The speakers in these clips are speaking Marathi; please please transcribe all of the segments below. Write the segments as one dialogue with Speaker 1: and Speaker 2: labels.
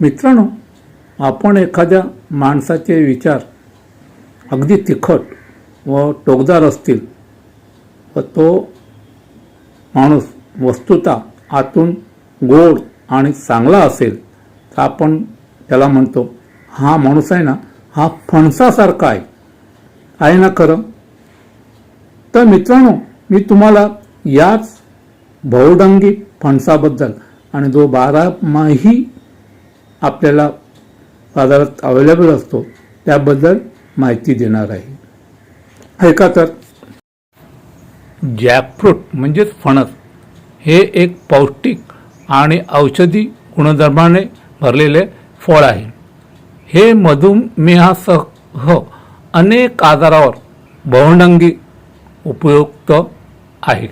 Speaker 1: मित्रांनो, आपण एखाद्या माणसाचे विचार अगदी तिखट व टोकदार असतील व तो माणूस वस्तुतः आतून गोड आणि चांगला असेल तर आपण त्याला म्हणतो हा माणूस आहे ना, हा फणसासारखा आहे ना खरं? तर मित्रांनो, मी तुम्हाला याच बहुडंगी फणसाबद्दल आणि जो 12माही आपल्याला बाजारात अवेलेबल असतो त्याबद्दल माहिती देणार आहे. ऐका तर. जॅकफ्रूट म्हणजेच फणस हे एक पौष्टिक आणि औषधी गुणधर्माने भरलेले फळ आहे. हे मधुमेहासह अनेक आजारावर बहुडंगी उपयुक्त आहे.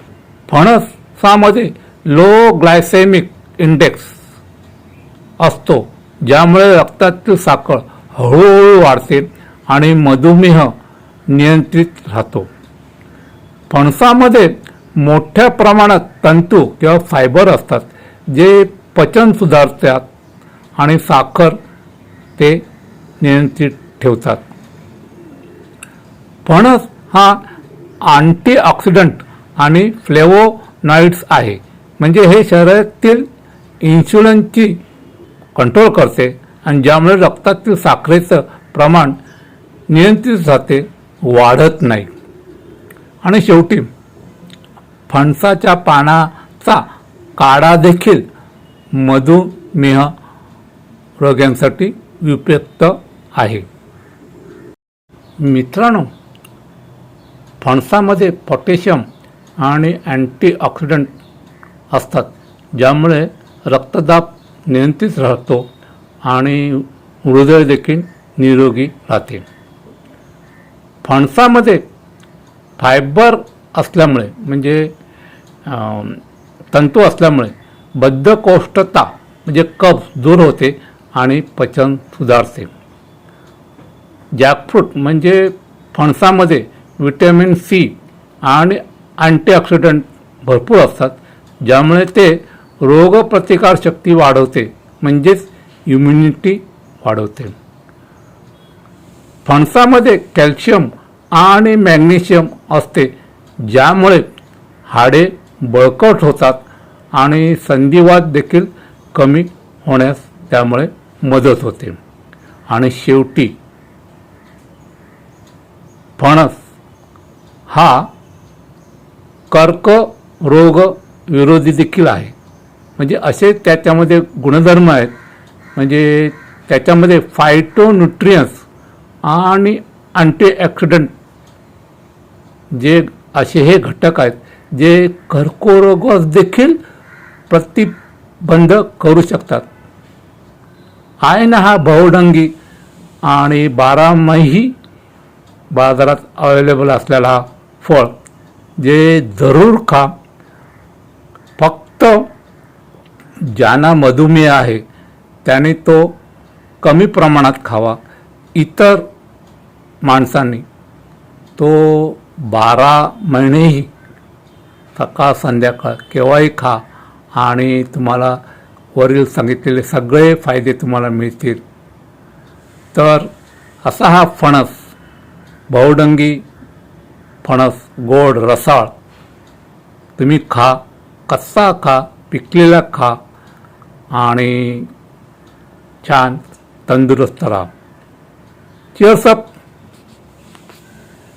Speaker 1: फणसामध्ये लो ग्लायसेमिक इंडेक्स असतो, ज्यामुळे रक्तातील साखर हळूहळू वाढते आणि मधुमेह नियंत्रित राहतो. फणसामध्ये मोठ्या प्रमाणात तंतू किंवा फायबर असतात, जे पचन सुधारतात आणि साखर ते नियंत्रित ठेवतात. फणस हा अँटीऑक्सिडंट आणि फ्लेवोनॉइड्स आहे, म्हणजे हे शरीरातील इन्शुलिनची कंट्रोल करते आणि ज्यामुळे रक्तातील साखरेचं प्रमाण नियंत्रित राहते, वाढत नाही. आणि शेवटी फणसाच्या पानाचा काढा देखील मधुमेह रोग्यांसाठी उपयुक्त आहे. मित्रांनो, फणसामध्ये पोटॅशियम आणि अँटीऑक्सिडंट असतात, ज्यामुळे रक्तदाब नियंत्रित राहतो आणि हृदय देखील निरोगी राहते. फणसामध्ये फायबर असल्यामुळे म्हणजे तंतू असल्यामुळे बद्धकोष्ठता म्हणजे कफ दूर होते आणि पचन सुधारते. जॅकफ्रूट म्हणजे फणसामध्ये व्हिटॅमिन सी आणि अँटीऑक्सिडंट भरपूर असतात, ज्यामुळे ते रोगप्रतिकारशक्ती वाढवते, म्हणजेच इम्युनिटी वाढवते. फणसामध्ये कॅल्शियम आणि मॅग्नेशियम असते, ज्यामुळे हाडे बळकट होतात आणि संधिवात देखील कमी होण्यास त्यामुळे मदत होते. आणि शेवटी फणस हा कर्करोग विरोधी देखील आहे, म्हणजे असे त्याच्यामध्ये गुणधर्म आहेत. म्हणजे त्याच्यामध्ये फायटोन्यूट्रियन्स आणि अँटीऑक्सिडंट जे असे हे घटक आहेत, जे कर्करोगास देखील प्रतिबंध करू शकतात. आहे ना हा बहुडंगी आणि 12माही बाजारात अवेलेबल असलेला हा फळ, जे जरूर खा. फक्त ज्यांना मधुमेह आहे त्याने तो कमी प्रमाणात खावा. इतर माणसांनी तो 12 महिनेही सकाळ संध्याकाळ केव्हाही खा आणि तुम्हाला वरील सांगितलेले सगळे फायदे तुम्हाला मिळतील. तर असा हा फणस, बहुडंगी फणस, गोड रसाळ, तुम्ही खा, कच्चा खा, पिकलेला खा आणि छान तंदुरुस्त राहा. Cheers up.